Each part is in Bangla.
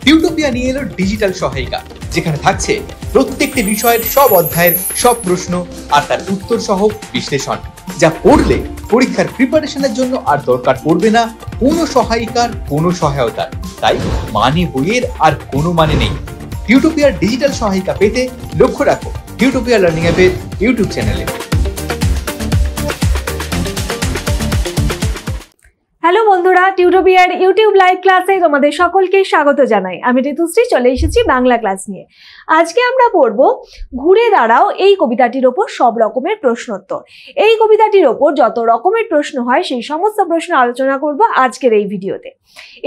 টিউটোপিয়া নিয়ে এলো ডিজিটাল সহায়িকা, যেখানে থাকছে প্রত্যেকটি বিষয়ের সব অধ্যায়ের সব প্রশ্ন আর তার উত্তর সহ বিশ্লেষণ, যা পড়লে পরীক্ষার প্রিপারেশনের জন্য আর দরকার পড়বে না কোনো সহায়িকার কোনো সহায়তার। তাই মানে বইয়ের আর কোনো মানে নেই। টিউটোপিয়ার ডিজিটাল সহায়িকা পেতে লক্ষ্য রাখো টিউটোপিয়া লার্নিং অ্যাপের ইউটিউব চ্যানেলে। হ্যালো বন্ধুরা, টিউটোপিয়ার ইউটিউব লাইভ ক্লাসে তোমাদের সকলকে স্বাগত জানাই। আমি ঋতুশ্রী চলে এসেছি বাংলা ক্লাস নিয়ে। আজকে আমরা পড়ব ঘুরে দাঁড়াও এই কবিতাটির ওপর সব রকমের প্রশ্নোত্তর। এই কবিতাটির ওপর যত রকমের প্রশ্ন হয় সেই সমস্ত প্রশ্ন আলোচনা করব আজকের এই ভিডিওতে।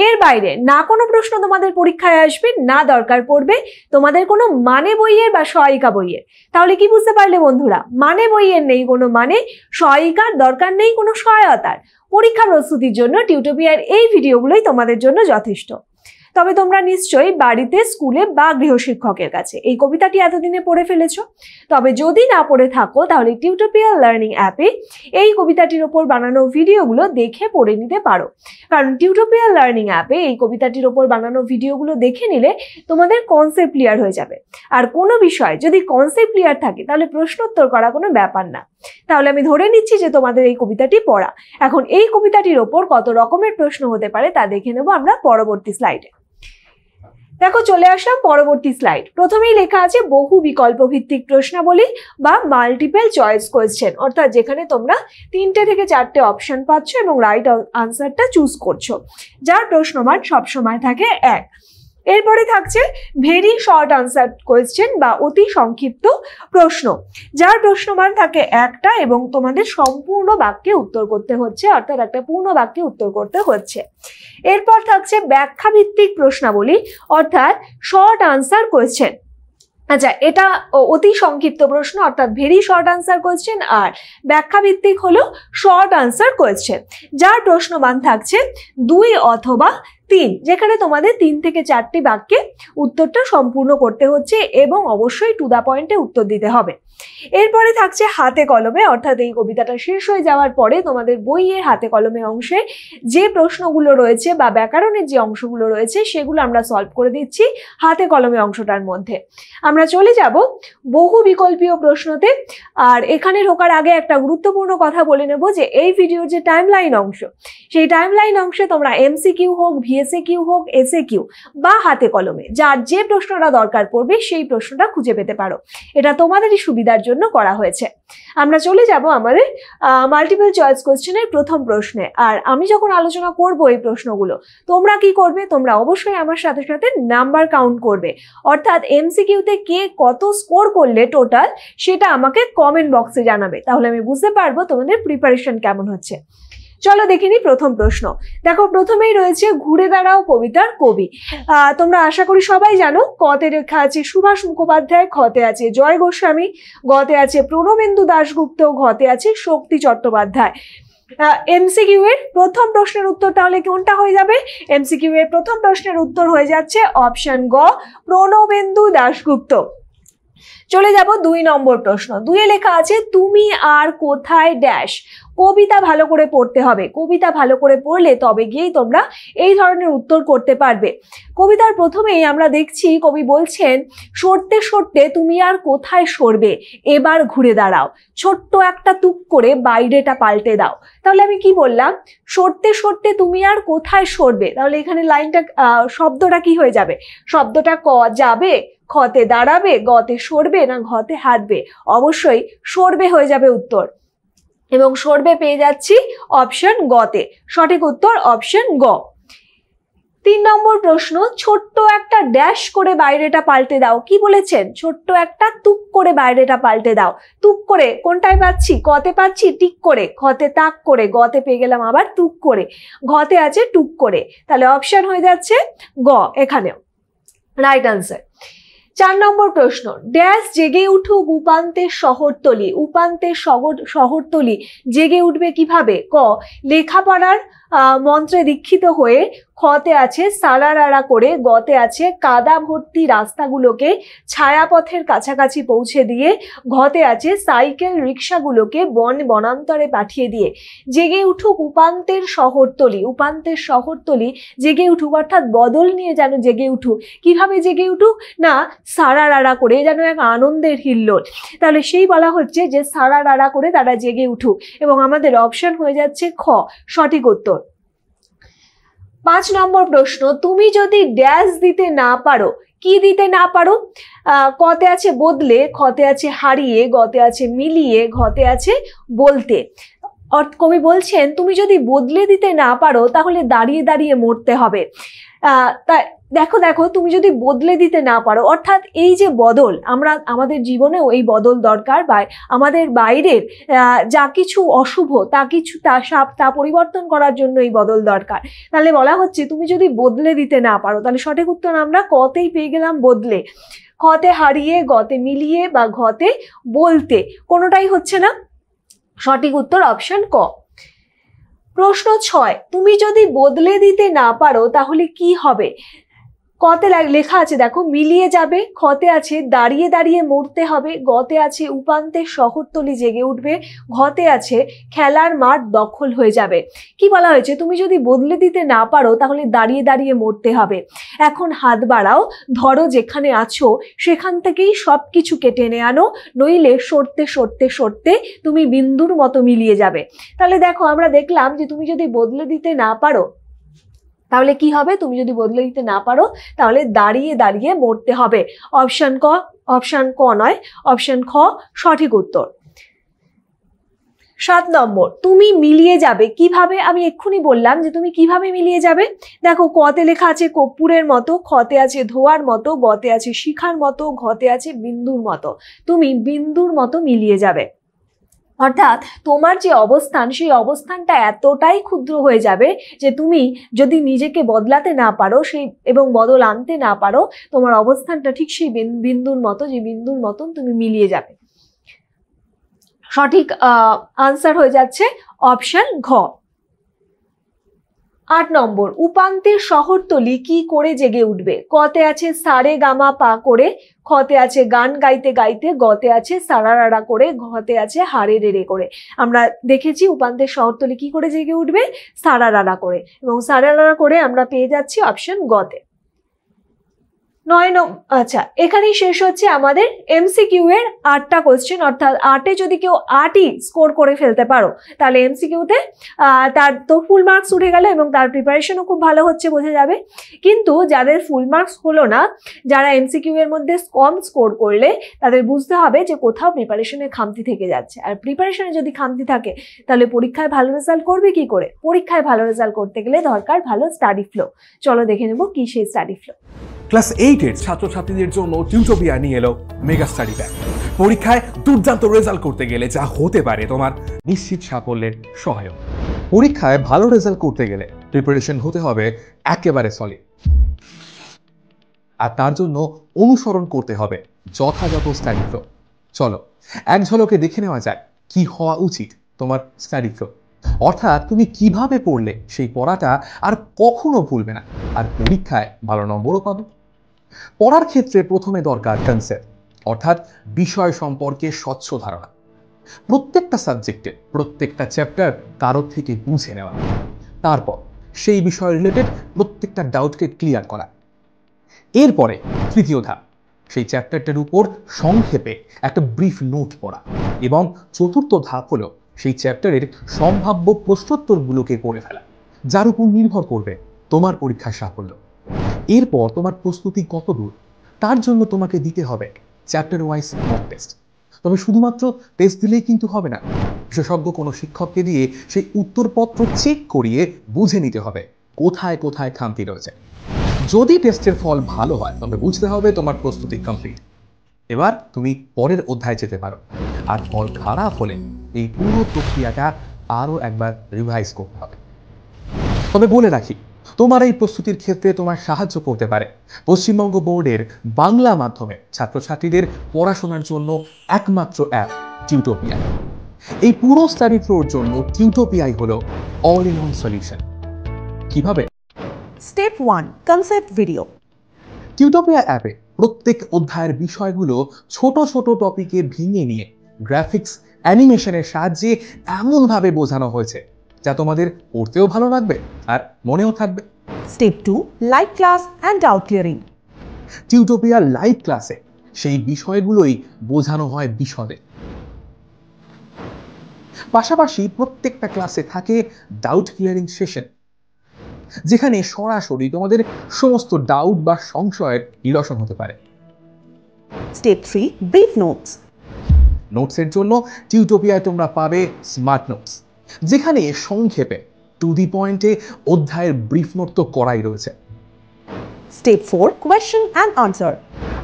এর বাইরে না কোনো প্রশ্ন তোমাদের পরীক্ষায় আসবে, না দরকার পড়বে তোমাদের কোনো মানে বইয়ের বা সহায়িকা বইয়ের। তাহলে কি বুঝতে পারলে বন্ধুরা? মানে বইয়ের নেই কোনো মানে, সহায়িকার দরকার নেই কোনো সহায়তার। পরীক্ষা প্রস্তুতির জন্য টিউটোপিয়ার এই ভিডিওগুলোই তোমাদের জন্য যথেষ্ট। তবে তোমরা নিশ্চয়ই বাড়িতে, স্কুলে বা গৃহশিক্ষকের কাছে এই কবিতাটি এতদিনে পড়ে ফেলেছো। তবে যদি না পড়ে থাকো তাহলে টিউটোপিয়া লার্নিং অ্যাপে এই কবিতাটির ওপর বানানো ভিডিওগুলো দেখে পড়ে নিতে পারো। কারণ টিউটোপিয়া লার্নিং অ্যাপে এই কবিতাটির ওপর বানানো ভিডিওগুলো দেখে নিলে তোমাদের কনসেপ্ট ক্লিয়ার হয়ে যাবে। আর কোনো বিষয় যদি কনসেপ্ট ক্লিয়ার থাকে তাহলে প্রশ্নোত্তর করা কোনো ব্যাপার না। তাহলে আমি ধরে নিচ্ছি যে তোমাদের এই কবিতাটি পড়া। এখন এই কবিতাটির ওপর কত রকমের প্রশ্ন হতে পারে তা দেখে নেব আমরা পরবর্তী স্লাইডে। দেখো, চলে আসলাম পরবর্তী স্লাইড। প্রথমেই লেখা আছে বহু বিকল্প ভিত্তিক প্রশ্নাবলী বা মাল্টিপল চয়েস কোয়েশ্চেন, অর্থাৎ যেখানে তোমরা 3টে থেকে 4টে অপশন পাচ্ছ এবং রাইট আনসারটা চুজ করছো, যার প্রশ্নমান সবসময় থাকে 1। এরপরে থাকছে ভেরি শর্ট আনসার কোয়েশ্চেন বা অতি সংক্ষিপ্ত প্রশ্ন, যার প্রশ্নমান থাকে 1টা এবং তোমাদের সম্পূর্ণ বাক্যে উত্তর করতে হচ্ছে, অর্থাৎ একটা পূর্ণ বাক্যে উত্তর করতে হচ্ছে। এরপর থাকছে ব্যাখ্যা ভিত্তিক প্রশ্নাবলী, অর্থাৎ শর্ট আনসার কোয়েশ্চেন। আচ্ছা, এটা অতি সংক্ষিপ্ত প্রশ্ন অর্থাৎ ভেরি শর্ট আনসার কোয়েশ্চেন, আর ব্যাখ্যা ভিত্তিক হলো শর্ট আনসার কোয়েশ্চেন, যার প্রশ্নমান থাকছে 2 অথবা 3, যেখানে তোমাদের 3 থেকে 4টি বাক্যে উত্তরটা সম্পূর্ণ করতে হচ্ছে এবং অবশ্যই টু দা পয়েন্টে উত্তর দিতে হবে। এরপরে থাকছে হাতে কলমে, অর্থাৎ এই কবিতাটা শেষ হয়ে যাওয়ার পরে তোমাদের বইয়ের হাতে কলমে অংশে যে প্রশ্নগুলো রয়েছে বা ব্যাকরণের যে অংশগুলো রয়েছে সেগুলো আমরা সলভ করে দিচ্ছি হাতে কলমে অংশটার মধ্যে। আমরা চলে যাব বহু বিকল্পীয় প্রশ্নতে। আর এখানে ঢোকার আগে একটা গুরুত্বপূর্ণ কথা বলে নেব যে এই ভিডিওর যে টাইমলাইন অংশ, সেই টাইমলাইন অংশে তোমরা এমসিকিউ হোক, ভিএসএকিউ হোক, এসএকিউ বা হাতে কলমে যার যে প্রশ্নটা দরকার পড়বে সেই প্রশ্নটা খুঁজে পেতে পারো। এটা তোমাদেরই সুবিধার জন্য করা হয়েছে। আমরা চলে যাব আমাদের মাল্টিপল চয়েস কোয়েশ্চেনের প্রথম প্রশ্নে। আর আমি যখন আলোচনা করব এই প্রশ্নগুলো, তোমরা কি করবে? তোমরা অবশ্যই আমার সাথে সাথে নাম্বার কাউন্ট করবে, অর্থাৎ এমসিকিউতে কে কত স্কোর করলে টোটাল সেটা আমাকে কমেন্ট বক্সে জানাবে, তাহলে আমি বুঝতে পারবো তোমাদের প্রিপারেশন কেমন হচ্ছে। চলো দেখে নিই প্রথম প্রশ্ন। দেখো, প্রথমেই রয়েছে ঘুরে দাঁড়াও কবিতার কবি। তোমরা আশা করি সবাই জানো। কতে লেখা আছে সুভাষ মুখোপাধ্যায়, খতে আছে জয় গোস্বামী, গতে আছে প্রণবেন্দু দাশগুপ্ত, ঘতে আছে শক্তি চট্টোপাধ্যায়। এমসিকিউ এর প্রথম প্রশ্নের উত্তর তাহলে কোনটা হয়ে যাবে? এমসিকিউ এর প্রথম প্রশ্নের উত্তর হয়ে যাচ্ছে অপশন গ, প্রণবেন্দু দাশগুপ্ত। চলে যাব 2 নম্বর প্রশ্ন। 2-এ লেখা আছে তুমি আর কোথায় ড্যাশ। কবিতা ভালো করে পড়তে হবে। কবিতা ভালো করে পড়লে তবে গিয়েই তোমরা এই ধরনের উত্তর করতে পারবে। কবিতার প্রথমেই আমরা দেখছি কবি বলছেন সরতে সরতে তুমি আর কোথায় সরবে, এবার ঘুরে দাঁড়াও, ছোট্ট একটা তুক করে বাইরেটা পাল্টে দাও। তাহলে আমি কি বললাম? সরতে সরতে তুমি আর কোথায় সরবে। তাহলে এখানে লাইনটা শব্দটা কি হয়ে যাবে? শব্দটা ক যাবে, খতে দাঁড়াবে, গতে সরবে, না ঘতে হাঁটবে? অবশ্যই সরবে হয়ে যাবে উত্তর, এবং সরবে পেয়ে যাচ্ছি অপশন গতে। সঠিক উত্তর অপশন গ। 3 নম্বর প্রশ্ন, ছোট্ট একটা ড্যাশ করে বাইরেটা পাল্টে দাও। কি বলেছেন? ছোট্ট একটা তুক করে বাইরেটা পাল্টে দাও। তুক করে কোনটায় পাচ্ছি? কতে পাচ্ছি টিক করে, খতে তাক করে, গতে পেয়ে গেলাম আবার তুক করে, ঘতে আছে টুক করে। তাহলে অপশন হয়ে যাচ্ছে গ এখানেও রাইট আনসার। 4 নম্বর প্রশ্ন, ড্যাশ জেগে উঠুক উপান্তের শহরতলি। উপান্তের শহরতলি জেগে উঠবে কিভাবে? ক, লেখাপড়ার মন্ত্রে দীক্ষিত হয়ে খতে আছে সারারারা করে, গতে আছে কাদা ভর্তি রাস্তাগুলোকে ছায়াপথের কাছাকাছি পৌঁছে দিয়ে, ঘতে আছে সাইকেল রিক্সাগুলোকে বনান্তরে পাঠিয়ে দিয়ে জেগে উঠুক উপান্তের শহরতলি। উপান্তের শহরতলি জেগে উঠুক, অর্থাৎ বদল নিয়ে যেন জেগে উঠুক। কিভাবে জেগে উঠুক? না সারারারা করে, যেন এক আনন্দের হিল্লোল। তাহলে সেই বলা হচ্ছে যে সারারারা করে তারা জেগে উঠুক, এবং আমাদের অপশন হয়ে যাচ্ছে খ সঠিক উত্তর। 5 নম্বর প্রশ্ন, তুমি যদি ড্যাশ দিতে না পারো, কি দিতে না পারো? কতে আছে বদলে, খতে আছে হারিয়ে, গতে আছে মিলিয়ে, ঘতে আছে বলতে। কবি বলছেন তুমি যদি বদলে দিতে না পারো তাহলে দাঁড়িয়ে দাঁড়িয়ে মরতে হবে। তা দেখো তুমি যদি বদলে দিতে না পারো, অর্থাৎ এই যে বদল, আমাদের জীবনেও এই বদল দরকার, বা আমাদের বাইরের যা কিছু অশুভ তা পরিবর্তন করার জন্য এই বদল দরকার। তাহলে বলা হচ্ছে তুমি যদি বদলে দিতে না পারো, তাহলে সঠিক উত্তর আমরা কতেই পেয়ে গেলাম, বদলে। খতে হারিয়ে, গতে মিলিয়ে, বা ঘতে বলতে, কোনোটাই হচ্ছে না। সঠিক উত্তর অপশন ক। প্রশ্ন 6, তুমি যদি বদলে দিতে না পারো তাহলে কি হবে? কতে লেখা আছে দেখো, মিলিয়ে যাবে, খতে আছে দাঁড়িয়ে দাঁড়িয়ে মরতে হবে, গতে আছে উপান্তের শহরতলি জেগে উঠবে, ঘতে আছে খেলার মাঠ দখল হয়ে যাবে। কি বলা হয়েছে? তুমি যদি বদলে দিতে না পারো তাহলে দাঁড়িয়ে দাঁড়িয়ে মরতে হবে। এখন হাত বাড়াও, ধরো যেখানে আছো সেখান থেকেই সবকিছু কেটে টেনে আনো, নইলে সরতে সরতে সরতে তুমি বিন্দুর মতো মিলিয়ে যাবে। তাহলে দেখো আমরা দেখলাম যে তুমি যদি বদলে দিতে না পারো তাহলে কি হবে? তুমি যদি বদলে দিতে না পারো তাহলে দাঁড়িয়ে দাঁড়িয়ে মরতে হবে। অপশন ক নয়, অপশন খ সঠিক উত্তর। 7 নম্বর, তুমি মিলিয়ে যাবে কিভাবে? আমি এক্ষুনি বললাম যে তুমি কিভাবে মিলিয়ে যাবে। দেখো কতে লেখা আছে কর্পূরের মতো, খতে আছে ধোয়ার মতো, গতে আছে শিখার মতো, ঘতে আছে বিন্দুর মতো। তুমি বিন্দুর মতো মিলিয়ে যাবে, অর্থাৎ তোমার যে অবস্থান সেই অবস্থানটা এতটাই ক্ষুদ্র হয়ে যাবে যে তুমি যদি নিজেকে বদলাতে না পারো এবং বদল আনতে না পারো, তোমার অবস্থানটা ঠিক সেই বিন্দুর মতো, যে বিন্দুর মতন তুমি মিলিয়ে যাবে। সঠিক আনসার হয়ে যাচ্ছে অপশন ঘ। 8 নম্বর, উপান্তের শহরতলি কি করে জেগে উঠবে? কতে আছে সারে গামা পা করে, খতে আছে গান গাইতে গাইতে, গতে আছে সারারারা করে, ঘতে আছে হারে রে রে করে। আমরা দেখেছি উপান্তের শহরতলি কি করে জেগে উঠবে, সারারারা করে, এবং সারারারা করে আমরা পেয়ে যাচ্ছি অপশন গতে। 9 নম্বর, আচ্ছা এখানেই শেষ হচ্ছে আমাদের এমসিকিউ এর 8টা কোশ্চেন। অর্থাৎ 8-এ যদি কেউ 8ই স্কোর করে ফেলতে পারো তাহলে এমসিকিউতে তার তো ফুল মার্কস উঠে গেল, এবং তার প্রিপারেশনও খুব ভালো হচ্ছে বোঝা যাবে। কিন্তু যাদের ফুল মার্কস হলো না, যারা এমসিকিউ এর মধ্যে কম স্কোর করলে, তাদের বুঝতে হবে যে কোথাও প্রিপারেশনের খামতি থেকে যাচ্ছে। আর প্রিপারেশনে যদি খামতি থাকে তাহলে পরীক্ষায় ভালো রেজাল্ট করবে কি করে? পরীক্ষায় ভালো রেজাল্ট করতে গেলে দরকার ভালো স্টাডি ফ্লো। চলো দেখে নেব কি সেই স্টাডি ফ্লো। ক্লাস 8-এর ছাত্রছাত্রীদের জন্য টিউটোপিয়া নিয়ে এলো মেগা স্টাডি প্যাক। পরীক্ষায় দুর্দান্ত রেজাল্ট করতে গেলে যা হতে পারে তোমার নিশ্চিত সাফল্যের সহায়ক। পরীক্ষায় ভালো রেজাল্ট করতে গেলে প্রিপারেশন হতে হবে একেবারে সলিড, আর তার জন্য অনুসরণ করতে হবে যথাযথ স্টাডি ফ্লো। চলো এক ঝলকে দেখে নেওয়া যায় কি হওয়া উচিত তোমার স্টাডি ফ্লো, অর্থাৎ তুমি কিভাবে পড়লে সেই পড়াটা আর কখনো ভুলবে না, আর পরীক্ষায় ভালো নম্বরও পাবে। পড়ার ক্ষেত্রে প্রথমে দরকার কনসেপ্ট, অর্থাৎ বিষয় সম্পর্কে স্বচ্ছ ধারণা। প্রত্যেকটা সাবজেক্টে প্রত্যেকটা চ্যাপ্টার কারোর থেকে বুঝে নেওয়া, তারপর সেই বিষয় রিলেটেড প্রত্যেকটা ডাউটকে ক্লিয়ার করা। এরপরে তৃতীয় ধাপ, সেই চ্যাপ্টারটার উপর সংক্ষেপে একটা ব্রিফ নোট পড়া, এবং চতুর্থ ধাপ হলো সেই চ্যাপ্টারের সম্ভাব্য প্রশ্নোত্তরগুলোকে করে ফেলা, যার উপর নির্ভর করবে তোমার পরীক্ষার সাফল্য। এরপর তোমার প্রস্তুতি কত দূর তার জন্য তোমাকে দিতে হবে চ্যাপ্টার ওয়াইজ মক টেস্ট। তবে শুধুমাত্র টেস্ট দিলেই কিন্তু হবে না, বিশেষজ্ঞ কোনো শিক্ষককে দিয়ে সেই উত্তরপত্র চেক করিয়ে বুঝে নিতে হবে কোথায় কোথায় খামতি রয়েছে। যদি টেস্টের ফল ভালো হয় তবে বুঝতে হবে তোমার প্রস্তুতি কমপ্লিট। এবার তুমি পরের অধ্যায়ে যেতে পারো, আর ফল খারাপ হলে এই পুরো প্রক্রিয়াটা আরও একবার রিভাইজ করতে হবে। তবে বলে রাখি, তোমার এই প্রস্তুতির ক্ষেত্রে তোমার সাহায্য করতে পারে পশ্চিমবঙ্গ বোর্ডের বাংলা মাধ্যমে ছাত্রছাত্রীদের পড়াশোনার জন্য একমাত্র অ্যাপ টিউটোপিয়া। এই পুরো স্টাডি ফ্লোর জন্য টিউটোপিয়াই হলো অল ইন ওয়ান সলিউশন। কিভাবে? Step 1. Concept video. টিউটোপিয়া অ্যাপে প্রত্যেক অধ্যায়ের বিষয়গুলো ছোট ছোট টপিকে ভেঙে নিয়ে গ্রাফিক্স অ্যানিমেশনের সাহায্যে এমনভাবে বোঝানো হয়েছে যা তোমাদের পড়তেও ভালো লাগবে আর মনেও থাকবে। Step 2. Live class and doubt clearing. টিউটোপিয়ার লাইভ ক্লাসে সেই বিষয়গুলোই বোঝানো হয় বিশদে। পাশাপাশি প্রত্যেকটা ক্লাসে থাকে ডাউট ক্লিয়ারিং সেশন, যেখানে সরাসরি তোমাদের সমস্ত ডাউট বা সংশয়ের নিরসন হতে পারে। Step 3. Brief notes. নোটসের জন্য টিউটোপিয়ায় তোমরা পাবে স্মার্ট নোটস, যেখানে সংক্ষেপে টু দি পয়েন্টে অধ্যায়ের ব্রিফ নোট তো করাই রয়েছে। Step 4. Question and answer.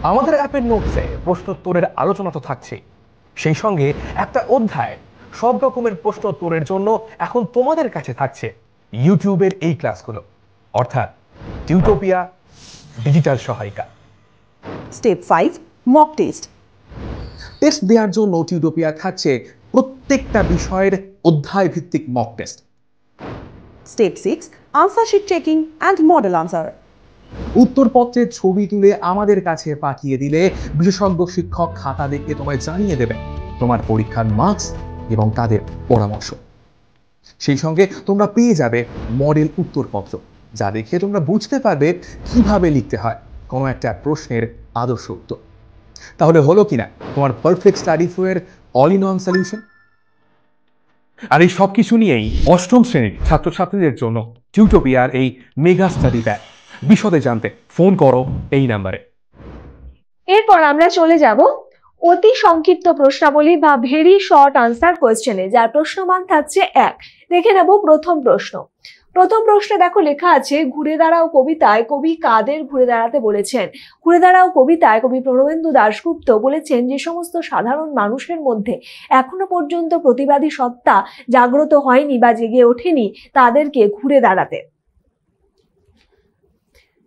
আমাদের অ্যাপের নোটসে প্রশ্নোত্তরের আলোচনা তো থাকছেই, সেই সঙ্গে একটা অধ্যায় সব রকমের প্রশ্নোত্তরের জন্য এখন তোমাদের কাছে থাকছে ইউটিউবের এই ক্লাসগুলো, অর্থাৎ টিউটোপিয়া ডিজিটাল সহায়িকা। Step 5. Mock test. টেস্ট দেওয়ার জন্য টিউটোপিয়া থাকছে প্রত্যেকটা বিষয়ের অধ্যায় ভিত্তিক mock test. Step 6. Answer sheet checking and model answer. উত্তরপত্রের ছবি তুলে আমাদের কাছে পাঠিয়ে দিলে বিশেষজ্ঞ শিক্ষক খাতা দেখে তোমায় জানিয়ে দেবে তোমার পরীক্ষার মার্কস এবং তাদের পরামর্শ। সেই সঙ্গে তোমরা পেয়ে যাবে মডেল উত্তরপত্র, যা দেখে তোমরা বুঝতে পারবে কিভাবে লিখতে হয় কোনো একটা প্রশ্নের আদর্শ উত্তর। তাহলে হলো কিনা তোমার পারফেক্ট স্টাডি ফ্লোয়ের অল ইন ওয়ান সলিউশন। আর এই সব কিছু নিয়েই অষ্টম শ্রেণীর ছাত্রছাত্রীদের জন্য টিউটোপিয়ার এই মেগা স্টাডি প্যাক। বিশদে জানতে ফোন করো এই নাম্বারে। এরপর আমরা চলে যাব অতি সংক্ষিপ্ত প্রশ্নাবলী বা ভেরি শর্ট আনসার কোয়েশ্চেনে, যার প্রশ্নমান থাকছে 1। দেখে নেব প্রথম প্রশ্ন। প্রথম প্রশ্নে দেখো লেখা আছে, ঘুরে দাঁড়াও কবিতায় কবি কাদের ঘুরে দাঁড়াতে বলেছেন? ঘুরে দাঁড়াও কবিতায় কবি প্রণবেন্দু দাশগুপ্ত বলেছেন যে সমস্ত সাধারণ মানুষের মধ্যে এখনো পর্যন্ত প্রতিবাদী সত্তা জাগ্রত হয়নি বা জেগে ওঠেনি, তাদেরকে ঘুরে দাঁড়াতে।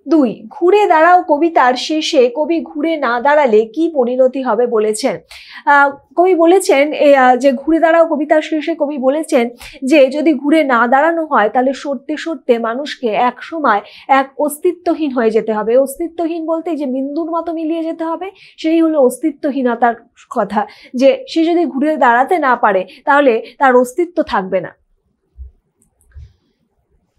2, ঘুরে দাঁড়াও কবিতার শেষে কবি ঘুরে না দাঁড়ালে কি পরিণতি হবে বলেছেন? কবি বলেছেন যে ঘুরে দাঁড়াও কবিতার শেষে কবি বলেছেন যে যদি ঘুরে না দাঁড়ানো হয় তাহলে সরতে সরতে মানুষকে এক সময় এক অস্তিত্বহীন হয়ে যেতে হবে। অস্তিত্বহীন বলতে যে বিন্দুর মতো মিলিয়ে যেতে হবে, সেই হলো অস্তিত্বহীনতার কথা, যে সে যদি ঘুরে দাঁড়াতে না পারে তাহলে তার অস্তিত্ব থাকবে না।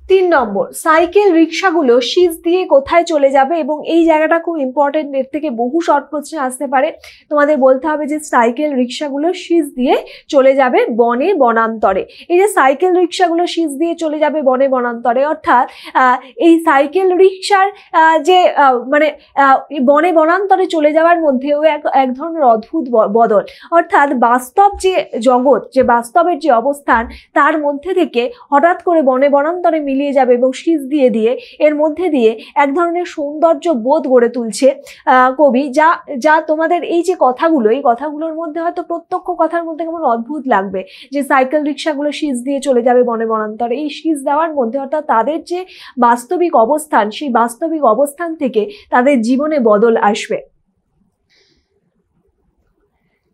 3 নম্বর, সাইকেল রিক্সাগুলো সিজ দিয়ে কোথায় চলে যাবে? এবং এই জায়গাটা খুব ইম্পর্টেন্ট, এর থেকে বহু শর্ট প্রশ্ন আসতে পারে। তোমাদের বলতে হবে যে সাইকেল রিক্সাগুলো সিজ দিয়ে চলে যাবে বনে বনান্তরে। এই যে সাইকেল রিক্সাগুলো সিজ দিয়ে চলে যাবে বনে বনান্তরে, অর্থাৎ এই সাইকেল রিক্সার যে মানে বনে বনান্তরে চলে যাওয়ার মধ্যেও এক ধরনের অদ্ভুত বদল, অর্থাৎ বাস্তব যে জগৎ, যে বাস্তবের যে অবস্থান, তার মধ্যে থেকে হঠাৎ করে বনে বনান্তরে মিলিয়ে যাবে এবং সিজ দিয়ে দিয়ে এর মধ্যে দিয়ে এক ধরনের সৌন্দর্য বোধ গড়ে তুলছে কবি, যা তোমাদের এই যে কথাগুলো, এই কথাগুলোর মধ্যে হয়তো প্রত্যক্ষ কথার মধ্যে কেমন অদ্ভুত লাগবে যে সাইকেল রিক্সাগুলো সিজ দিয়ে চলে যাবে বনে বনান্তরে। এই সিজ দেওয়ার মধ্যে অর্থাৎ তাদের যে বাস্তবিক অবস্থান, সেই বাস্তবিক অবস্থান থেকে তাদের জীবনে বদল আসবে।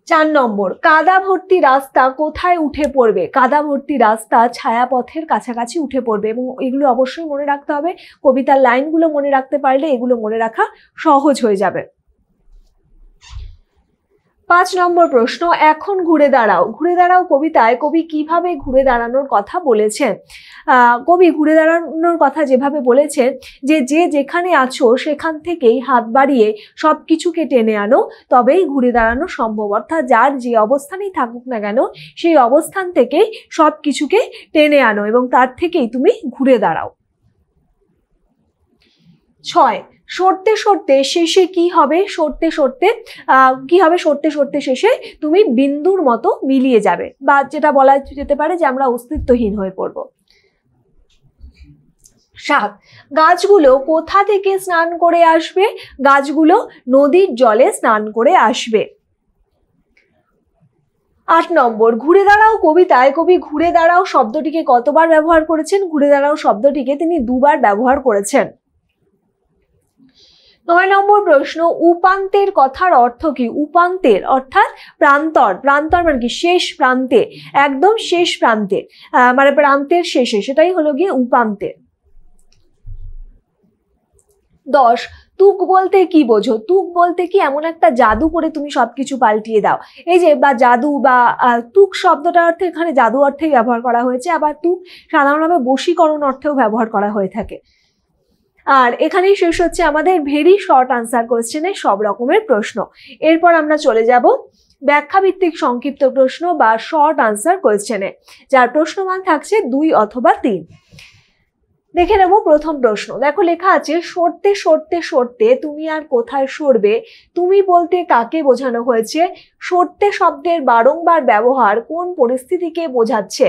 4 নম্বর, কাদা ভর্তি রাস্তা কোথায় উঠে পড়বে? কাদা ভর্তি রাস্তা ছায়াপথের কাছাকাছি উঠে পড়বে, এবং এগুলো অবশ্যই মনে রাখতে হবে। কবিতার লাইনগুলো মনে রাখতে পারলে এগুলো মনে রাখা সহজ হয়ে যাবে। 5 নম্বর প্রশ্ন, এখন ঘুরে দাঁড়াও। ঘুরে দাঁড়াও কবিতায় কবি কিভাবে ঘুরে দাঁড়ানোর কথা বলেছেন? কবি ঘুরে দাঁড়ানোর কথা যেভাবে বলেছেন যে যেখানে আছো সেখান থেকেই হাত বাড়িয়ে সব কিছুকে টেনে আনো, তবেই ঘুরে দাঁড়ানো সম্ভব। অর্থাৎ যার যে অবস্থানেই থাকুক না কেন, সেই অবস্থান থেকেই সব কিছুকে টেনে আনো এবং তার থেকেই তুমি ঘুরে দাঁড়াও। 6, সরতে সরতে শেষে কি হবে? সরতে সরতে কি হবে? সরতে সরতে শেষে তুমি বিন্দুর মতো মিলিয়ে যাবে, বা যেটা বলা যেতে পারে যে আমরা অস্তিত্বহীন হয়ে পড়ব। 7, গাছগুলো কোথা থেকে স্নান করে আসবে? গাছগুলো নদীর জলে স্নান করে আসবে। 8 নম্বর, ঘুরে দাঁড়াও কবিতায় কবি ঘুরে দাঁড়াও শব্দটিকে কতবার ব্যবহার করেছেন? ঘুরে দাঁড়াও শব্দটিকে তিনি 2 বার ব্যবহার করেছেন। 9 নম্বর প্রশ্ন, উপান্তের কথার অর্থ কি? উপান্তের অর্থাৎ প্রান্তর। প্রান্তর মানে কি? শেষ প্রান্তে, একদম শেষ প্রান্তে, মানে প্রান্তের শেষে, সেটাই হলো গিয়ে উপান্তের। 10, তুক বলতে কি বোঝো? তুক বলতে কি এমন একটা জাদু করে তুমি সবকিছু পাল্টিয়ে দাও। এই যে বা জাদু বা তুক শব্দটার অর্থে এখানে জাদু অর্থেই ব্যবহার করা হয়েছে, আবার তুক সাধারণভাবে বশীকরণ অর্থেও ব্যবহার করা হয়ে থাকে। আর এখানেই শেষ হচ্ছে আমাদের ভেরি শর্ট আনসার কোয়েশ্চেনের সব রকমের প্রশ্ন। এরপর আমরা চলে যাব ব্যাখ্যা ভিত্তিক সংক্ষিপ্ত প্রশ্ন বা শর্ট আনসার কোয়েশ্চেনে, যার প্রশ্নমান থাকছে 2 অথবা 3। দেখে নেব প্রথম প্রশ্ন। দেখো লেখা আছে, সরতে সরতে সরতে তুমি আর কোথায় সরবে? তুমি বলতে কাকে বোঝানো হয়েছে? সরতে শব্দের বারংবার ব্যবহার কোন পরিস্থিতিকে বোঝাচ্ছে?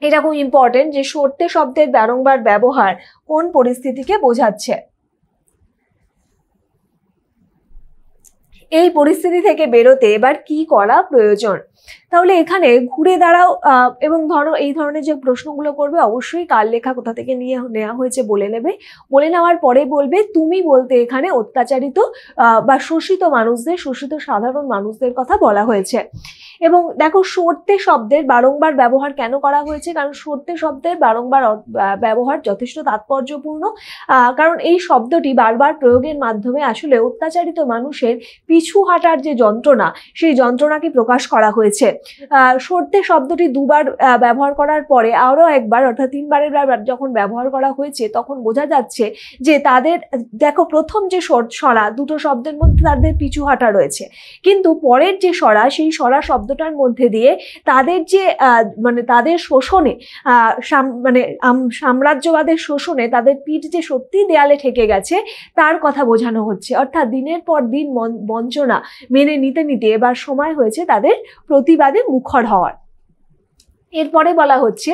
এটা খুব ইম্পর্টেন্ট যে সরতে শব্দের বারংবার ব্যবহার কোন পরিস্থিতিকে বোঝাচ্ছে। এই পরিস্থিতি থেকে বেরোতে এবার কি করা প্রয়োজন? তাহলে এখানে ঘুরে দাঁড়াও এবং ধরো এই ধরনের যে প্রশ্নগুলো করবে অবশ্যই কার লেখা কোথা থেকে নেওয়া হয়েছে বলে নেবে। বলে নেওয়ার পরে বলবে তুমি বলতে এখানে অত্যাচারিত বা শোষিত মানুষদের, শোষিত সাধারণ মানুষদের কথা বলা হয়েছে। এবং দেখো সরতে শব্দের বারংবার ব্যবহার কেন করা হয়েছে? কারণ সরতে শব্দের বারংবার ব্যবহার যথেষ্ট তাৎপর্যপূর্ণ, কারণ এই শব্দটি বারবার প্রয়োগের মাধ্যমে আসলে অত্যাচারিত মানুষের পিছু হাঁটার যে যন্ত্রণা, সেই যন্ত্রণাকে প্রকাশ করা হয়েছে। সরতে শব্দটি 2 বার ব্যবহার করার পরে আরো একবার অর্থাৎ 3 বারের যখন ব্যবহার করা হয়েছে তখন বোঝা যাচ্ছে যে তাদের, দেখো প্রথম যে সরা, দুটো শব্দের মধ্যে তাদের পিছু হাঁটা রয়েছে, কিন্তু পরের যে সরা, সেই সরা শব্দটার মধ্যে দিয়ে তাদের যে মানে তাদের শোষণে মানে সাম্রাজ্যবাদের শোষণে তাদের পিঠ যে সত্যি দেয়ালে ঠেকে গেছে তার কথা বোঝানো হচ্ছে। অর্থাৎ দিনের পর দিন বঞ্চনা মেনে নিতে নিতে এবার সময় হয়েছে তাদের প্রতিবাদে মুখর হওয়ার। এরপরে বলা হচ্ছে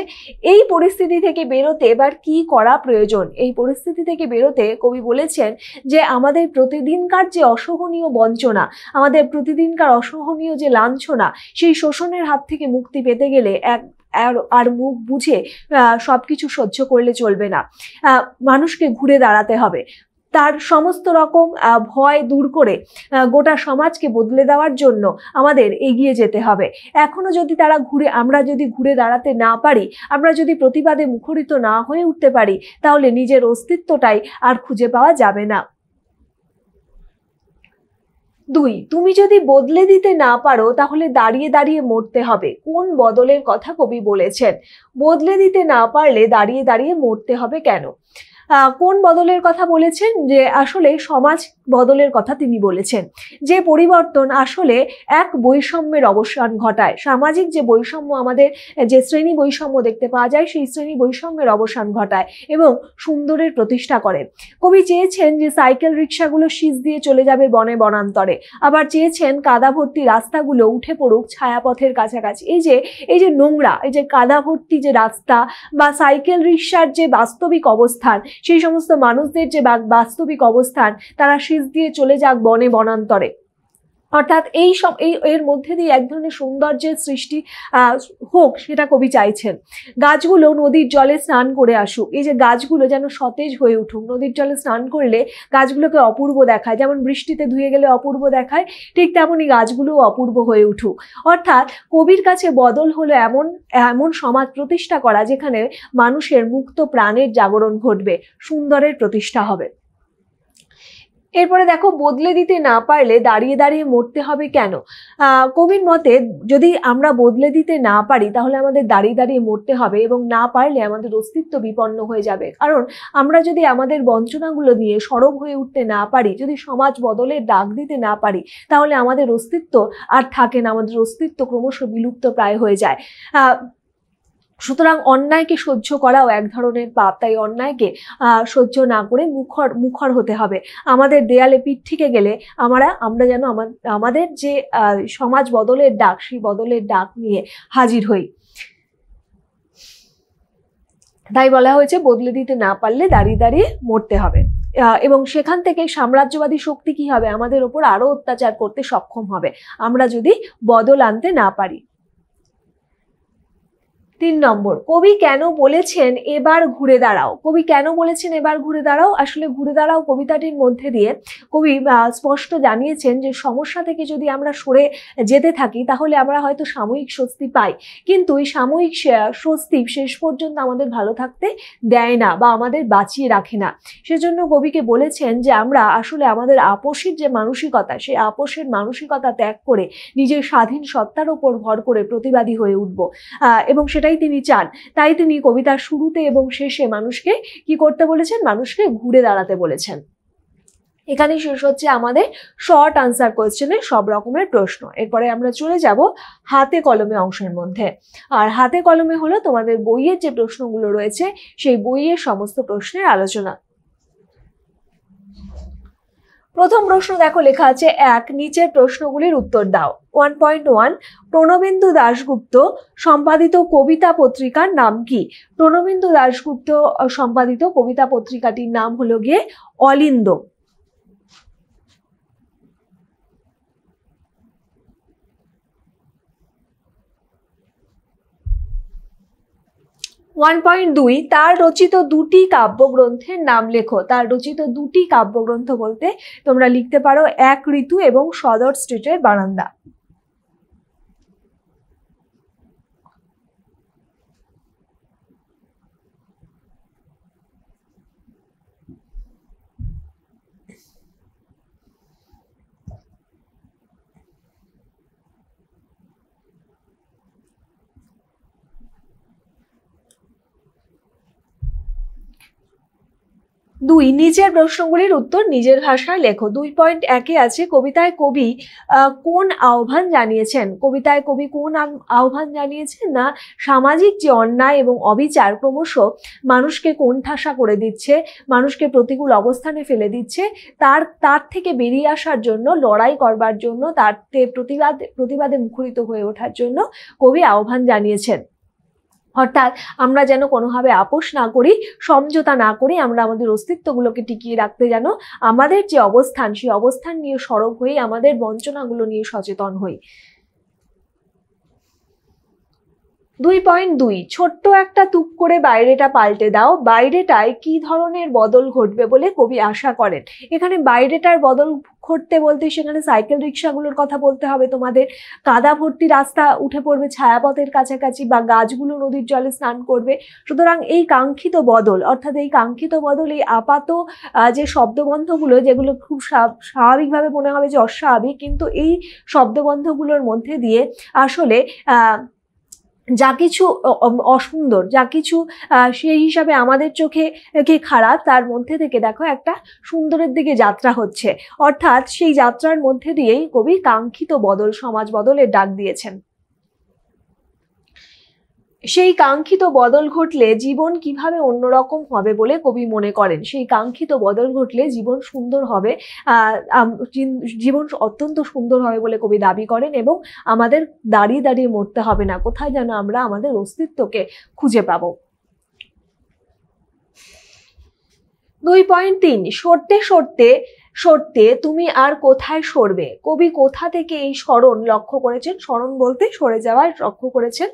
এই পরিস্থিতি থেকে বেরোতে এবার কি করা প্রয়োজন? এই পরিস্থিতি থেকে বেরোতে কবি বলেছেন যে আমাদের প্রতিদিনকার যে অসহনীয় বঞ্চনা, আমাদের প্রতিদিনকার অসহনীয় যে লাঞ্ছনা, সেই শোষণের হাত থেকে মুক্তি পেতে গেলে আর মুখ বুঝে সবকিছু সহ্য করলে চলবে না। মানুষকে ঘুরে দাঁড়াতে হবে, তার সমস্ত রকম ভয় দূর করে গোটা সমাজকে বদলে দেওয়ার জন্য আমাদের এগিয়ে যেতে হবে। এখনো যদি আমরা যদি ঘুরে দাঁড়াতে না পারি, আমরা যদি প্রতিবাদে মুখরিত না হয়ে উঠতে পারি, তাহলে নিজের অস্তিত্বটাই আর খুঁজে পাওয়া যাবে না। 2, তুমি যদি বদলে দিতে না পারো তাহলে দাঁড়িয়ে দাঁড়িয়ে মরতে হবে। কোন বদলের কথা কবি বলেছেন? বদলে দিতে না পারলে দাঁড়িয়ে দাঁড়িয়ে মরতে হবে কেন? কোন বদলের কথা বলেছেন? যে আসলে সমাজ বদলের কথা তিনি বলেছেন, যে পরিবর্তন আসলে এক বৈষম্যের অবসান ঘটায়। সামাজিক যে বৈষম্য, আমাদের যে শ্রেণী বৈষম্য দেখতে পাওয়া যায়, সেই শ্রেণী বৈষম্যের অবসান ঘটায় এবং সুন্দরের প্রতিষ্ঠা করে। কবি চেয়েছেন যে সাইকেল রিক্সাগুলো শীষ দিয়ে চলে যাবে বনে বনান্তরে, আবার চেয়েছেন কাদা ভর্তি রাস্তাগুলো উঠে পড়ুক ছায়াপথের কাছাকাছি। এই যে নোংরা, এই যে কাদা ভর্তি যে রাস্তা বা সাইকেল রিক্সার যে বাস্তবিক অবস্থান, সেই সমস্ত মানুষদের যে বাস্তবিক অবস্থান, তারা শীষ দিয়ে চলে যাক বনে বনান্তরে। অর্থাৎ এর মধ্যে দিয়ে এক ধরনের সৌন্দর্যের সৃষ্টি হোক, সেটা কবি চাইছেন। গাছগুলো নদীর জলে স্নান করে আসুক, এই যে গাছগুলো যেন সতেজ হয়ে উঠুক। নদীর জলে স্নান করলে গাছগুলোকে অপূর্ব দেখায়, যেমন বৃষ্টিতে ধুয়ে গেলে অপূর্ব দেখায়, ঠিক তেমনই গাছগুলোও অপূর্ব হয়ে উঠুক। অর্থাৎ কবির কাছে বদল হলো এমন সমাজ প্রতিষ্ঠা করা যেখানে মানুষের মুক্ত প্রাণের জাগরণ ঘটবে, সুন্দরের প্রতিষ্ঠা হবে। এরপরে দেখো, বদলে দিতে না পারলে দাঁড়িয়ে দাঁড়িয়ে মরতে হবে কেন? কবির মতে যদি আমরা বদলে দিতে না পারি তাহলে আমাদের দাঁড়িয়ে দাঁড়িয়ে মরতে হবে, এবং না পারলে আমাদের অস্তিত্ব বিপন্ন হয়ে যাবে। কারণ আমরা যদি আমাদের বঞ্চনাগুলো নিয়ে সরব হয়ে উঠতে না পারি, যদি সমাজ বদলের ডাক দিতে না পারি, তাহলে আমাদের অস্তিত্ব আর থাকে না, আমাদের অস্তিত্ব ক্রমশ বিলুপ্ত প্রায় হয়ে যায়। সুতরাং অন্যায়কে সহ্য করাও এক ধরনের পাপ, তাই অন্যায়কে সহ্য না করে মুখর হতে হবে। আমাদের দেয়ালে পিঠ ঠেকে গেলে আমরা যেন আমাদের যে সমাজ বদলের ডাক, সেই বদলের ডাক নিয়ে হাজির হই। তাই বলা হয়েছে বদলে দিতে না পারলে দাঁড়িয়ে দাঁড়িয়ে মরতে হবে। এবং সেখান থেকে সাম্রাজ্যবাদী শক্তি কি হবে? আমাদের ওপর আরো অত্যাচার করতে সক্ষম হবে আমরা যদি বদল আনতে না পারি। 3 নম্বর, কবি কেন বলেছেন এবার ঘুরে দাঁড়াও? কবি কেন বলেছেন এবার ঘুরে দাঁড়াও? আসলে ঘুরে দাঁড়াও কবিতাটির মধ্যে দিয়ে কবি স্পষ্ট জানিয়েছেন যে সমস্যা থেকে যদি আমরা সরে যেতে থাকি তাহলে আমরা হয়তো সাময়িক স্বস্তি পাই, কিন্তু এই সাময়িক স্বস্তি শেষ পর্যন্ত আমাদের ভালো থাকতে দেয় না বা আমাদের বাঁচিয়ে রাখে না। সেজন্য কবিকে বলেছেন যে আমরা আসলে আমাদের আপোষের যে মানসিকতা, সেই আপোষের মানসিকতা ত্যাগ করে নিজের স্বাধীন সত্তার উপর ভর করে প্রতিবাদী হয়ে উঠব, এবং সেটাই তিনি চান। তাই তিনি কবিতার শুরুতে এবং শেষে মানুষকে কি করতে বলেছেন? মানুষকে ঘুরে দাঁড়াতে বলেছেন। এখানেই শেষ হচ্ছে আমাদের শর্ট আনসার কোয়েশ্চেনের সব রকমের প্রশ্ন। এরপরে আমরা চলে যাব হাতে কলমে অংশের মধ্যে। আর হাতে কলমে হলো তোমাদের বইয়ের যে প্রশ্নগুলো রয়েছে সেই বইয়ের সমস্ত প্রশ্নের আলোচনা। প্রথম প্রশ্ন দেখো, লেখা আছে 1, নিচের প্রশ্নগুলির উত্তর দাও। 1.1, প্রণবেন্দু দাশগুপ্ত সম্পাদিত কবিতা পত্রিকার নাম কি? প্রণবেন্দু দাশগুপ্ত সম্পাদিত কবিতা পত্রিকাটির নাম হলো গিয়ে অলিন্দ। 1.2, তার রচিত 2টি কাব্যগ্রন্থের নাম লেখো। তার রচিত 2টি কাব্যগ্রন্থ বলতে তোমরা লিখতে পারো 1 ঋতু এবং সদর স্ট্রিটের বারান্দা। 2, নিচের প্রশ্নগুলির উত্তর নিজের ভাষায় লেখো। 2.1 আছে, কবিতায় কবি কোন আহ্বান জানিয়েছেন? কবিতায় কবি কোন আহ্বান জানিয়েছেন? না সামাজিক যে অন্যায় এবং অবিচার ক্রমশ মানুষকে কোণঠাসা করে দিচ্ছে, মানুষকে প্রতিকূল অবস্থানে ফেলে দিচ্ছে, তার থেকে বেরিয়ে আসার জন্য, লড়াই করবার জন্য, তার প্রতিবাদে মুখরিত হয়ে ওঠার জন্য কবি আহ্বান জানিয়েছেন। অর্থাৎ আমরা যেন কোনোভাবে আপোষ না করি, সমঝোতা না করি, আমরা আমাদের অস্তিত্বগুলোকে টিকিয়ে রাখতে যেন আমাদের যে অবস্থান, সেই অবস্থান নিয়ে সরব হই, আমাদের বঞ্চনাগুলো নিয়ে সচেতন হই। 2.2, ছোট্ট একটা তুক করে বাইরেটা পাল্টে দাও। বাইরেটায় কি ধরনের বদল ঘটবে বলে কবি আশা করেন? এখানে বাইরেটার বদল ঘটতে বলতে সেখানে সাইকেল রিক্সাগুলোর কথা বলতে হবে তোমাদের, কাদা ভর্তি রাস্তা উঠে পড়বে ছায়াপথের কাছাকাছি, বা গাছগুলো নদীর জলে স্নান করবে। সুতরাং এই কাঙ্ক্ষিত বদল, অর্থাৎ এই কাঙ্ক্ষিত বদল, এই আপাত যে শব্দবন্ধগুলো, যেগুলো খুব স্বাভাবিকভাবে মনে হবে যে অস্বাভাবিক, কিন্তু এই শব্দবন্ধগুলোর মধ্যে দিয়ে আসলে যা কিছু অসুন্দর, যা কিছু সেই হিসাবে আমাদের চোখে খারাপ, তার মধ্যে থেকে দেখো একটা সুন্দরের দিকে যাত্রা হচ্ছে। অর্থাৎ সেই যাত্রার মধ্যে দিয়েই কবি কাঙ্ক্ষিত বদল, সমাজ বদলের ডাক দিয়েছেন। সেই কাঙ্ক্ষিত বদল ঘটলে জীবন কিভাবে অন্যরকম হবে বলে কবি মনে করেন? সেই কাঙ্ক্ষিত বদল ঘটলে জীবন সুন্দর হবে, জীবন অত্যন্ত সুন্দর হবে বলে কবি দাবি করেন, এবং আমাদের দাঁড়িয়ে দাঁড়িয়ে মরতে হবে না, কোথায় যেন আমরা আমাদের অস্তিত্বকে খুঁজে পাবো। 2.3, সরতে সরতে সরতে তুমি আর কোথায় সরবে? কবি কোথা থেকে এই স্মরণ লক্ষ্য করেছেন? স্মরণ বলতে সরে যাওয়ার লক্ষ্য করেছেন।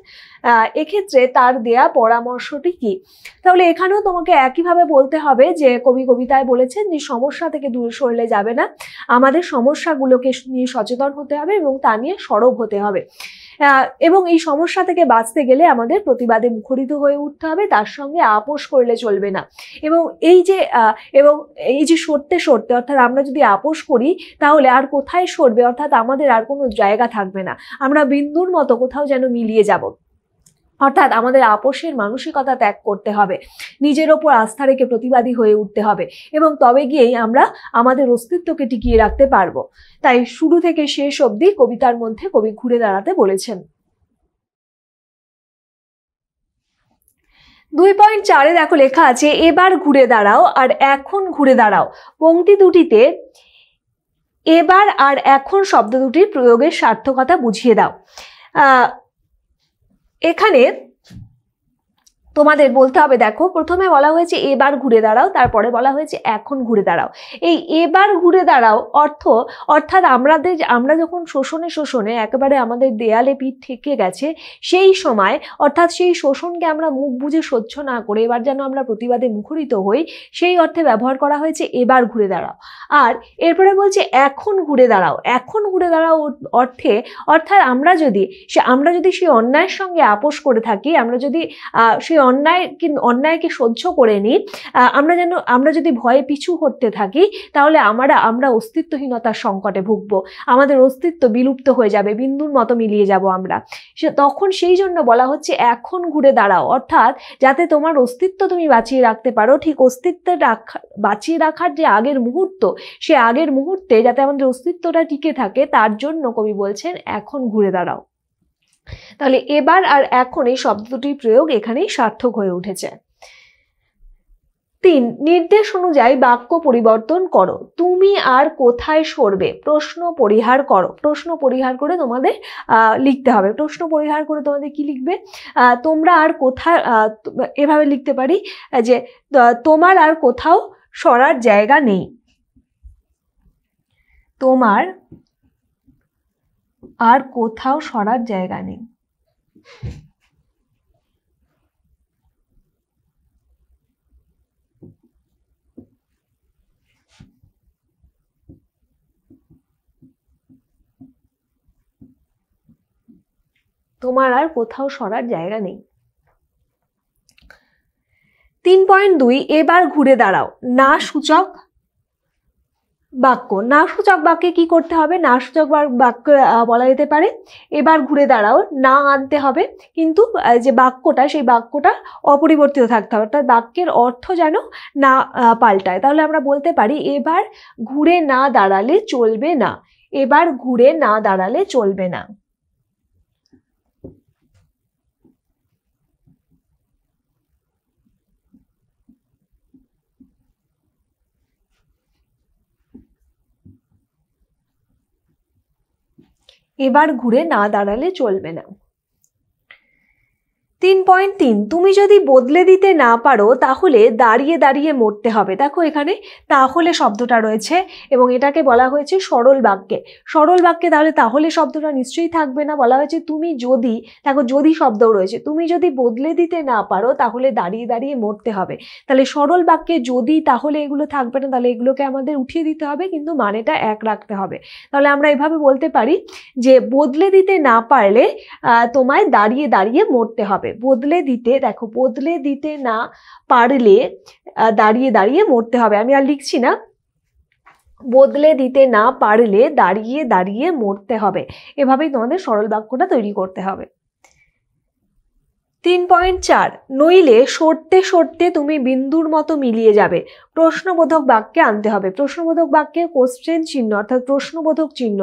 এক্ষেত্রে তার দেয়া পরামর্শটি কি? তাহলে এখানেও তোমাকে একইভাবে বলতে হবে যে কবি কবিতায় বলেছেন যে সমস্যা থেকে দূরে সরলে যাবে না, আমাদের সমস্যাগুলোকে নিয়ে সচেতন হতে হবে এবং তা নিয়ে সরব হতে হবে, এবং এই সমস্যা থেকে বাঁচতে গেলে আমাদের প্রতিবাদে মুখরিত হয়ে উঠতে হবে, তার সঙ্গে আপোষ করলে চলবে না। এবং এই যে সরতে সরতে, অর্থাৎ আমরা যদি আপোষ করি তাহলে আর কোথায় সরবে, অর্থাৎ আমাদের আর কোনো জায়গা থাকবে না, আমরা বিন্দুর মতো কোথাও যেন মিলিয়ে যাব। অর্থাৎ আমাদের আপোষের মানসিকতা ত্যাগ করতে হবে, নিজের ওপর আস্থা রেখে প্রতিবাদী হয়ে উঠতে হবে, এবং তবে গিয়েই আমরা আমাদের অস্তিত্বকে টিকিয়ে রাখতে পারবো। তাই শুরু থেকে শেষ অবধি কবিতার মধ্যে কবি ঘুরে দাঁড়াতে বলেছেন। 2.4 দেখো লেখা আছে এবার ঘুরে দাঁড়াও আর এখন ঘুরে দাঁড়াও। পংক্তি দুটিতে এবার আর এখন শব্দ দুটির প্রয়োগের সার্থকতা বুঝিয়ে দাও। এখানে তোমাদের বলতে হবে, দেখো প্রথমে বলা হয়েছে এবার ঘুরে দাঁড়াও, তারপরে বলা হয়েছে এখন ঘুরে দাঁড়াও। এই এবার ঘুরে দাঁড়াও অর্থাৎ আমরা যখন শোষণে একেবারে আমাদের দেয়ালে পিঠ ঠেকে গেছে সেই সময়, অর্থাৎ সেই শোষণকে আমরা মুখ বুজে সহ্য না করে এবার যেন আমরা প্রতিবাদে মুখরিত হই, সেই অর্থে ব্যবহার করা হয়েছে এবার ঘুরে দাঁড়াও। আর এরপরে বলছে এখন ঘুরে দাঁড়াও। এখন ঘুরে দাঁড়াও অর্থাৎ আমরা যদি সেই অন্যায়ের সঙ্গে আপোষ করে থাকি, আমরা যদি সেই অন্যায়কে সহ্য করে নিই, আমরা যদি ভয়ে পিছু হটতে থাকি, তাহলে আমরা অস্তিত্বহীনতার সংকটে ভুগবো, আমাদের অস্তিত্ব বিলুপ্ত হয়ে যাবে, বিন্দুর মতো মিলিয়ে যাব আমরা। তখন সেই জন্য বলা হচ্ছে এখন ঘুরে দাঁড়াও, অর্থাৎ যাতে তোমার অস্তিত্ব তুমি বাঁচিয়ে রাখতে পারো, ঠিক অস্তিত্ব বাঁচিয়ে রাখার যে আগের মুহূর্ত, সে আগের মুহূর্তে যাতে আমাদের অস্তিত্বটা টিকে থাকে, তার জন্য কবি বলছেন এখন ঘুরে দাঁড়াও। তাহলে এবার আর এখন এই শব্দ দুটির প্রয়োগ এখানেই সার্থক হয়ে উঠেছে। 3, নির্দেশ অনুযায়ী বাক্য পরিবর্তন করো। তুমি আর কোথায় সরবে? প্রশ্ন পরিহার করো। প্রশ্ন পরিহার করে তোমাদের লিখতে হবে। প্রশ্ন পরিহার করে তোমাদের কি লিখবে? তোমরা আর কোথায়, এভাবে লিখতে পারি যে তোমার আর কোথাও সরার জায়গা নেই। তোমার আর কোথাও সরার জায়গা নেই। তোমার আর কোথাও সরার জায়গা নেই। 3.2 এবার ঘুরে দাঁড়াও। না সূচক বাক্য। না সূচক বাক্যে কি করতে হবে? না সূচক বাক্য বলা যেতে পারে এবার ঘুরে দাঁড়াও না আনতে হবে, কিন্তু যে বাক্যটা সেই বাক্যটা অপরিবর্তিত থাকতে হবে, অর্থাৎ বাক্যের অর্থ যেন না পাল্টায়। তাহলে আমরা বলতে পারি এবার ঘুরে না দাঁড়ালে চলবে না। এবার ঘুরে না দাঁড়ালে চলবে না। এবার ঘুরে না দাঁড়ালে চলবে না। 3.3 তুমি যদি বদলে দিতে না পারো তাহলে দাঁড়িয়ে দাঁড়িয়ে মরতে হবে। দেখো এখানে তাহলে শব্দটা রয়েছে এবং এটাকে বলা হয়েছে সরল বাক্যে। সরল বাক্যে তাহলে শব্দটা নিশ্চয়ই থাকবে না, বলা হয়েছে তুমি যদি, দেখো যদি শব্দও রয়েছে, তুমি যদি বদলে দিতে না পারো তাহলে দাঁড়িয়ে দাঁড়িয়ে মরতে হবে। তাহলে সরল বাক্যে যদি তাহলে এগুলো থাকবে না, তাহলে এগুলোকে আমাদের উঠিয়ে দিতে হবে, কিন্তু মানেটা এক রাখতে হবে। তাহলে আমরা এভাবে বলতে পারি যে বদলে দিতে না পারলে তোমায় দাঁড়িয়ে দাঁড়িয়ে মরতে হবে। বদলে দিতে, দেখো বদলে দিতে না পারলে দাঁড়িয়ে দাঁড়িয়ে মরতে হবে। আমি আর লিখছি না, বদলে দিতে না পারলে দাঁড়িয়ে দাঁড়িয়ে মরতে হবে। এভাবেই তোমাদের সরল বাক্যটা তৈরি করতে হবে। 3.4 নইলে সরতে সরতে তুমি বিন্দুর মতো মিলিয়ে যাবে। প্রশ্নবোধক বাক্যে আনতে হবে। প্রশ্নবোধক বাক্যে কোশ্চেন চিহ্ন অর্থাৎ প্রশ্নবোধক চিহ্ন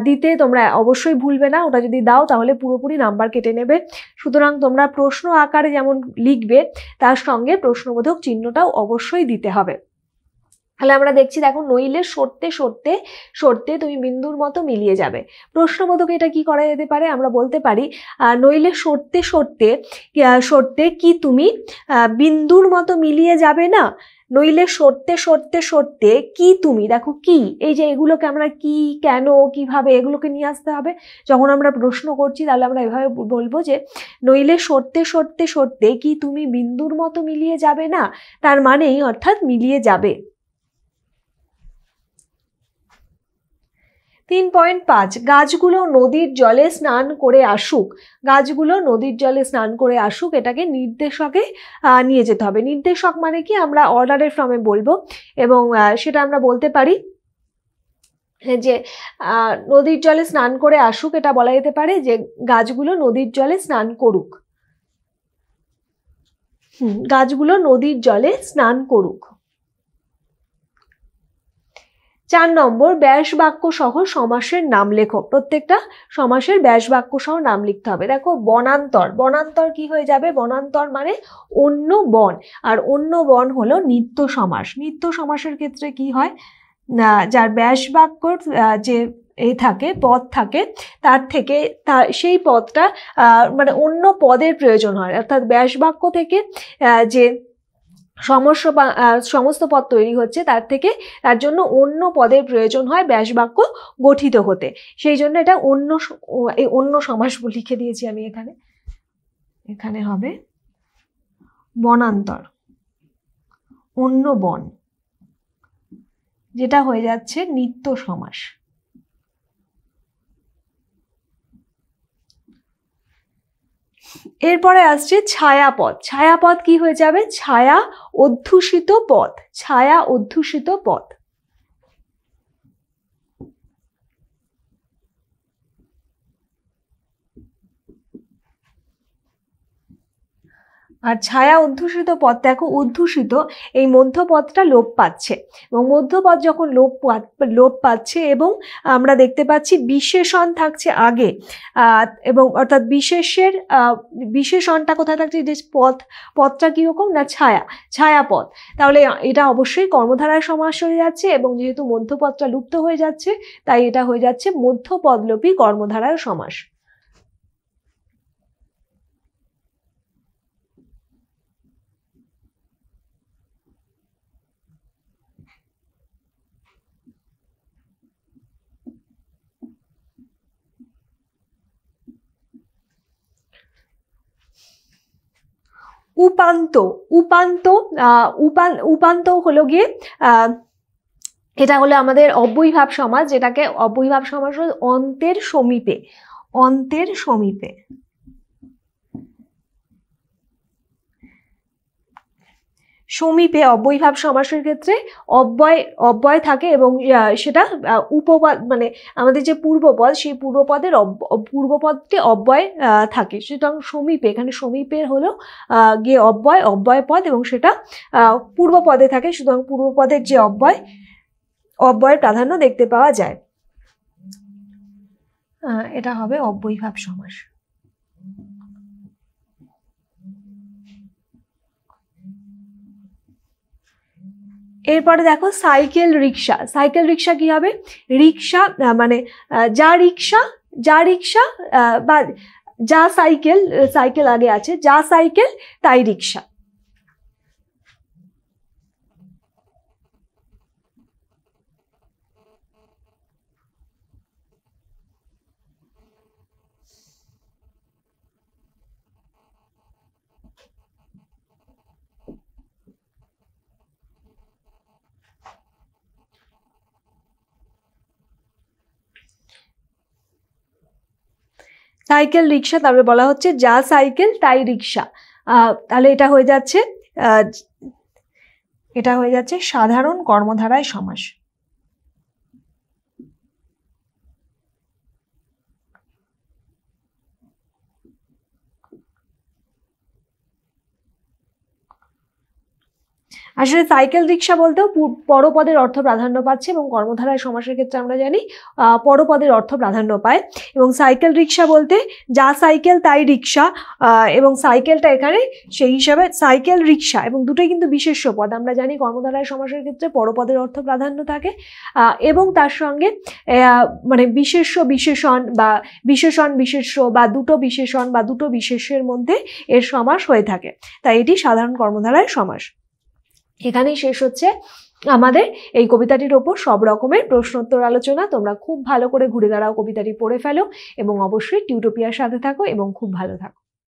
দিতে তোমরা অবশ্যই ভুলবে না। ওটা যদি দাও তাহলে পুরোপুরি নাম্বার কেটে নেবে। সুতরাং তোমরা প্রশ্ন আকারে যেমন লিখবে তার সঙ্গে প্রশ্নবোধক চিহ্নটাও অবশ্যই দিতে হবে। তাহলে আমরা দেখছি, দেখো নইলে সরতে সরতে সরতে তুমি বিন্দুর মতো মিলিয়ে যাবে। প্রশ্নবোধক এটা কি করা যেতে পারে? আমরা বলতে পারি নইলে সরতে সরতে সরতে কি তুমি বিন্দুর মতো মিলিয়ে যাবে না। নইলে সরতে সরতে সরতে কি তুমি, দেখো কি, এই যে এগুলোকে আমরা কি, কেন, কিভাবে এগুলোকে নিয়ে আসতে হবে। যখন আমরা প্রশ্ন করছি তাহলে আমরা এভাবে বলবো যে নইলে সরতে সরতে সরতে কি তুমি বিন্দুর মতো মিলিয়ে যাবে না, তার মানেই অর্থাৎ মিলিয়ে যাবে। 3.5 গাছগুলো নদীর জলে স্নান করে আসুক। গাছগুলো নদীর জলে স্নান করে আসুক, এটাকে নির্দেশকে নিয়ে যেতে হবে। নির্দেশক মানে কি আমরা অর্ডারের ফর্মে বলবো এবং সেটা আমরা বলতে পারি যে নদীর জলে স্নান করে আসুক, এটা বলা যেতে পারে যে গাছগুলো নদীর জলে স্নান করুক। গাছগুলো নদীর জলে স্নান করুক। 4 নম্বর ব্যাস বাক্য সহ সমাসের নাম লেখো। প্রত্যেকটা সমাসের ব্যাস বাক্য সহ নাম লিখতে হবে। দেখো বনান্তর, বনান্তর কি হয়ে যাবে? বনান্তর মানে অন্য বন, আর অন্য বন হলো নিত্য সমাস। নিত্য সমাসের ক্ষেত্রে কি হয় না, যার ব্যাস বাক্য যে এই থাকে, পদ থাকে, তার থেকে সেই পদটা মানে অন্য পদের প্রয়োজন হয়, অর্থাৎ ব্যাস বাক্য থেকে যে সমস্ত পদ তৈরি হচ্ছে তার জন্য অন্য পদের প্রয়োজন হয় ব্যাস বাক্য গঠিত হতে। সেই জন্য এটা অন্য সমাস লিখে দিয়েছি আমি এখানে। এখানে হবে বনান্তর, অন্য বন, যেটা হয়ে যাচ্ছে নিত্য সমাস। এরপরে আসছে ছায়াপদ। ছায়াপদ কি হয়ে যাবে? ছায়া অধ্যুষিত পদ, ছায়া অধ্যুষিত পদ। আর ছায়া অধ্যুষিত পদ, দেখো অধ্যুষিত এই মধ্যপদটা লোপ পাচ্ছে, এবং মধ্যপদ যখন লোপ পাচ্ছে এবং আমরা দেখতে পাচ্ছি বিশেষণ থাকছে আগে, এবং অর্থাৎ বিশেষণটা কোথায় থাকছে? যে পদটা কিরকম না ছায়াপদ, তাহলে এটা অবশ্যই কর্মধারায় সমাস হয়ে যাচ্ছে, এবং যেহেতু মধ্যপদটা লুপ্ত হয়ে যাচ্ছে তাই এটা হয়ে যাচ্ছে মধ্যপদলোপী কর্মধারায় সমাস। উপান্ত, উপান্ত হলো গিয়ে এটা হলো আমাদের অব্যয়ীভাব সমাস, যেটাকে অব্যয়ীভাব সমাস হলো অন্তের সমীপে, অন্তের সমীপে। সমীপে অব্যয়ীভাব সমাসের ক্ষেত্রে অব্যয় থাকে, এবং সেটা উপপদ মানে আমাদের যে পূর্বপদ, সেই পূর্বপদটি অব্যয় থাকে। সুতরাং সমীপে, এখানে সমীপের হলো গিয়ে অব্যয় পদ, এবং সেটা পূর্বপদে থাকে। সুতরাং পূর্বপদের যে অব্যয়ের প্রাধান্য দেখতে পাওয়া যায়। এটা হবে অব্যয়ীভাব সমাস। এরপরে দেখো সাইকেল রিক্সা। সাইকেল রিক্সা কি হবে? রিক্সা মানে যা রিক্সা বা যা সাইকেল আগে আছে, যা সাইকেল তাই রিক্সা। সাইকেল রিক্সা, তারপরে বলা হচ্ছে যা সাইকেল তাই রিক্সা। তাহলে এটা হয়ে যাচ্ছে সাধারণ কর্মধারায় সমাস। আসলে সাইকেল রিক্সা বলতেও পরপদের অর্থ প্রাধান্য পাচ্ছে, এবং কর্মধারায় সমাসের ক্ষেত্রে আমরা জানি পরপদের অর্থ প্রাধান্য পায়। এবং সাইকেল রিক্সা বলতে যা সাইকেল তাই রিক্সা, এবং সাইকেলটা এখানে সেই হিসাবে সাইকেল রিক্সা, এবং দুটোই কিন্তু বিশেষ্য পদ। আমরা জানি কর্মধারায় সমাসের ক্ষেত্রে পরপদের অর্থ প্রাধান্য থাকে, এবং তার সঙ্গে মানে বিশেষণ বা বিশেষ্য বা দুটো বিশেষণ বা দুটো বিশেষ্যের মধ্যে এর সমাস হয়ে থাকে, তাই এটি সাধারণ কর্মধারায় সমাস। এখানেই শেষ হচ্ছে আমাদের এই কবিতাটির ওপর সব রকমের প্রশ্নোত্তর আলোচনা। তোমরা খুব ভালো করে ঘুরে দাঁড়াও, কবিতাটি পড়ে ফেলো, এবং অবশ্যই টিউটোপিয়ার সাথে থাকো এবং খুব ভালো থাকো।